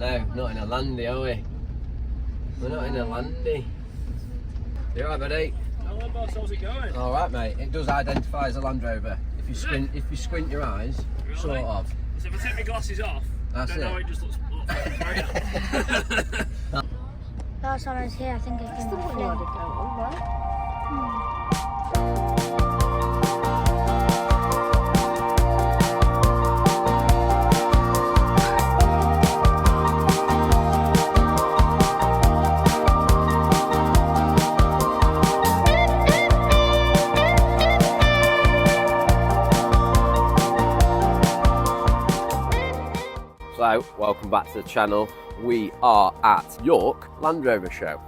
No, not in a landy, are we? We're not in a landy. You alright, buddy? Hello, boss. How's it going? All right, mate. It does identify as a Landrover. If you squint your eyes, Really? sort of. So if I take my glasses off, That's then now it. it just looks very Last time I was here, I think I came to So, welcome back to the channel. We are at York Landrover show.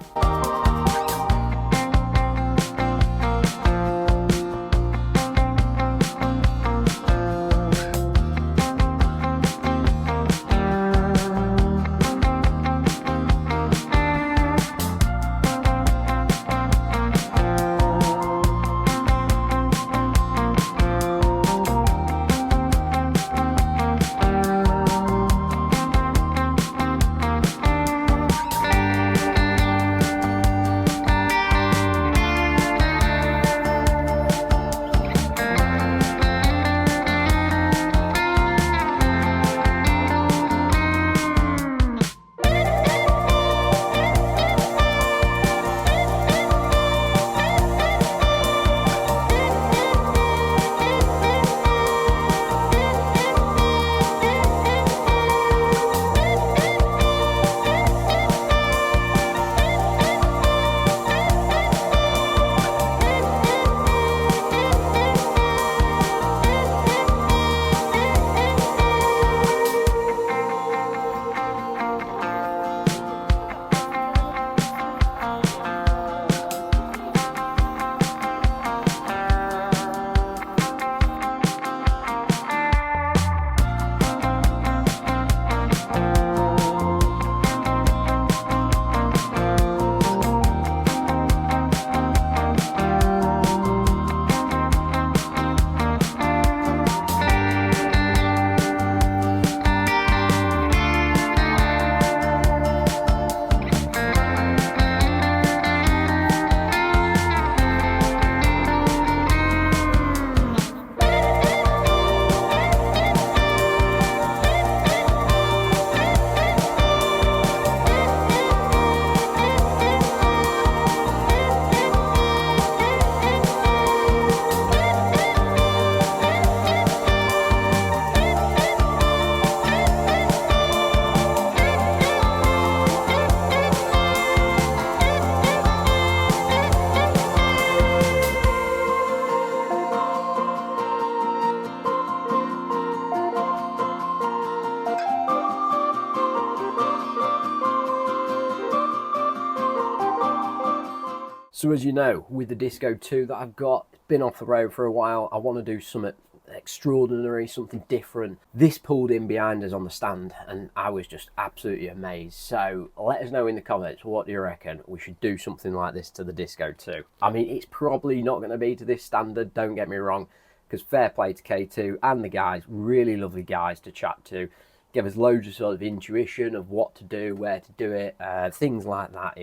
So as you know, with the Disco 2 that I've got, it's been off the road for a while. I want to do something extraordinary, something different. This pulled in behind us on the stand and I was just absolutely amazed. So let us know in the comments, what do you reckon we should do something like this to the Disco 2? I mean, it's probably not going to be to this standard, don't get me wrong, because fair play to K2 and the guys, really lovely guys to chat to. Give us loads of sort of intuition of what to do, where to do it, things like that.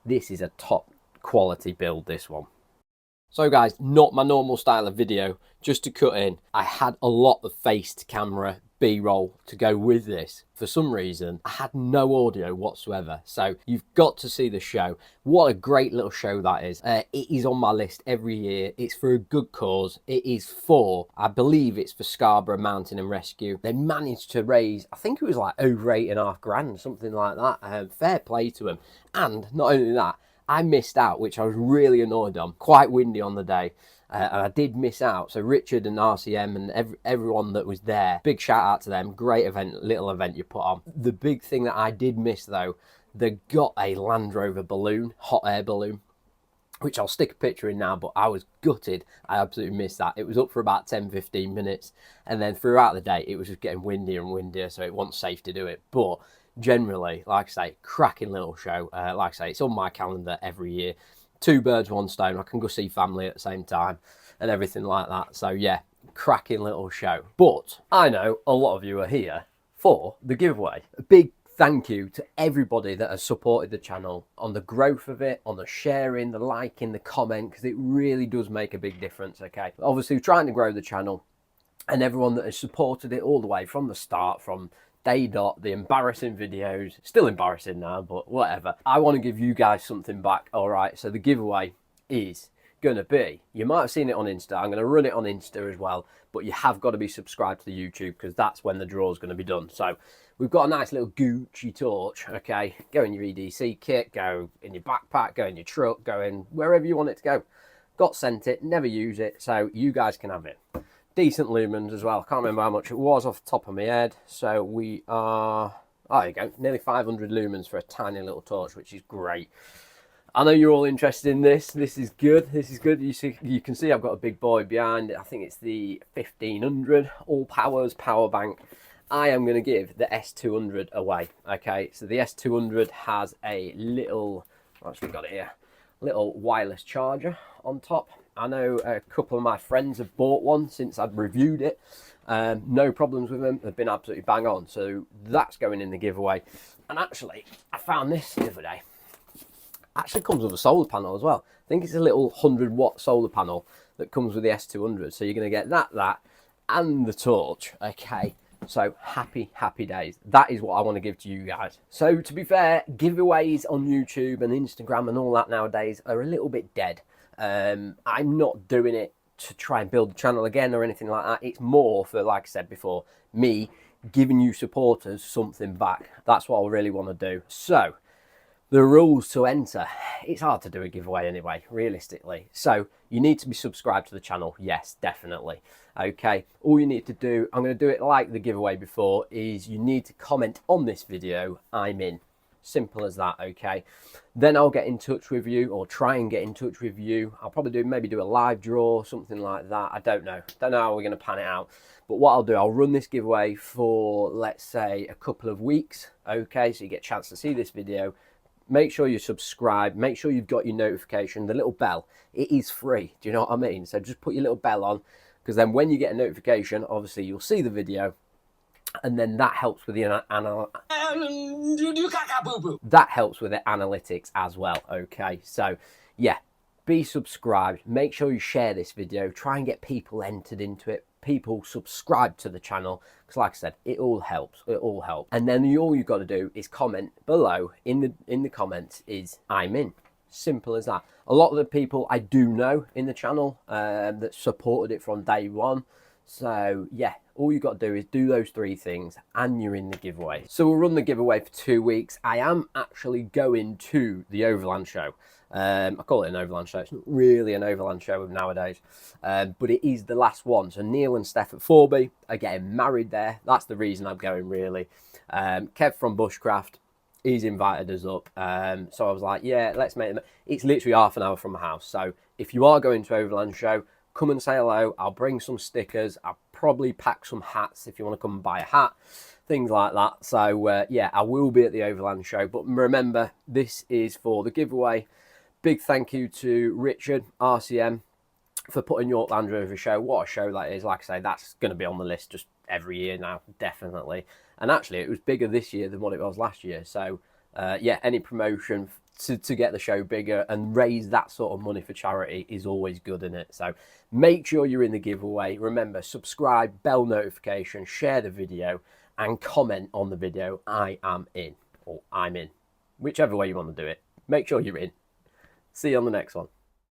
This is a top quality build, this one. So guys, not my normal style of video, just to cut in, I had a lot of face to camera B-roll to go with this. For some reason, I had no audio whatsoever, so you've got to see the show. What a great little show that is. It is on my list every year. It's for a good cause. It is for, I believe it's for Scarborough Mountain and Rescue. They managed to raise, I think it was like over 8.5 grand, something like that. Fair play to them. And not only that, I missed out, which I was really annoyed on. Quite windy on the day, and I did miss out. So Richard and RCM and everyone that was there, big shout out to them. Great event, little event you put on. The big thing that I did miss though, they got a Landrover balloon, hot air balloon, which I'll stick a picture in now, but I was gutted. I absolutely missed that. It was up for about 10-15 minutes, and then throughout the day it was just getting windier and windier, so it wasn't safe to do it. But generally, like I say, cracking little show. Like I say, it's on my calendar every year. 2 birds, 1 stone. I can go see family at the same time and everything like that. So yeah, cracking little show. But I know a lot of you are here for the giveaway. A big thank you to everybody that has supported the channel on the growth of it, on the sharing, the liking, the comment, because it really does make a big difference, okay? Obviously, we're trying to grow the channel, and everyone that has supported it all the way from the start, from day dot, the embarrassing videos, still embarrassing now, but whatever. I want to give you guys something back, all right? So the giveaway is going to be, you might have seen it on Insta, I'm going to run it on Insta as well, but you have got to be subscribed to the YouTube, because that's when the draw is going to be done. So we've got a nice little Gucci torch, okay? Go in your EDC kit, go in your backpack, go in your truck, go in wherever you want it to go. Got sent it, never use it, so you guys can have it. Decent lumens as well. Can't remember how much it was off the top of my head. So we are, oh, there you go, nearly 500 lumens for a tiny little torch, which is great. I know you're all interested in this. This is good. This is good. You can see I've got a big boy behind it. I think it's the 1500 all powers power bank. I am going to give the S200 away. Okay, so the S200 has a little, I've actually got it here, little wireless charger on top. I know a couple of my friends have bought one since I'd reviewed it. No problems with them. They've been absolutely bang on. So that's going in the giveaway. And actually, I found this the other day. Actually comes with a solar panel as well. I think it's a little 100-watt solar panel that comes with the S200. So you're going to get that, and the torch. Okay. So happy days. That is what I want to give to you guys. So to be fair, giveaways on YouTube and Instagram and all that nowadays are a little bit dead. I'm not doing it to try and build the channel again or anything like that. It's more for, like I said before, me giving you supporters something back. That's what I really want to do. So the rules to enter. It's hard to do a giveaway anyway, realistically. So you need to be subscribed to the channel. Yes, definitely. Okay, all you need to do, I'm going to do it like the giveaway before, is you need to comment on this video, I'm in. Simple as that, okay? Then I'll get in touch with you, or try and get in touch with you. I'll probably maybe do a live draw, something like that. I don't know. Don't know how we're going to pan it out. But what I'll do, I'll run this giveaway for, let's say, a couple of weeks, okay? So you get a chance to see this video. Make sure you subscribe. Make sure you've got your notification, the little bell. It is free. Do you know what I mean? So just put your little bell on, because then when you get a notification, obviously you'll see the video, and then that helps with the analytics as well. Okay, so yeah, be subscribed. Make sure you share this video. Try and get people entered into it. People subscribe to the channel, because like I said, it all helps. It all helps. And then all you've got to do is comment below in the comments is I'm in. Simple as that. A lot of the people I do know in the channel that supported it from day one. So yeah, all you've got to do is do those three things and you're in the giveaway. So we'll run the giveaway for 2 weeks. I am actually going to the Overland show. I call it an Overland show. It's not really an Overland show nowadays, but it is the last one. So Neil and Steph at 4B are getting married there. That's the reason I'm going, really. Kev from Bushcraft, he's invited us up. So I was like, yeah, let's make it. It's literally half an hour from my house. So if you are going to Overland show, come and say hello. I'll bring some stickers. I'll probably pack some hats if you want to come and buy a hat, things like that. So yeah, I will be at the Overland show. But remember, this is for the giveaway. Big thank you to Richard, RCM, for putting York Landrover show. What a show that is. Like I say, that's going to be on the list just every year now, definitely. And actually, it was bigger this year than what it was last year. So yeah, any promotion to get the show bigger and raise that sort of money for charity is always good, in it. So make sure you're in the giveaway. Remember, subscribe, bell notification, share the video, and comment on the video, I am in, or I'm in. Whichever way you want to do it. Make sure you're in. See you on the next one.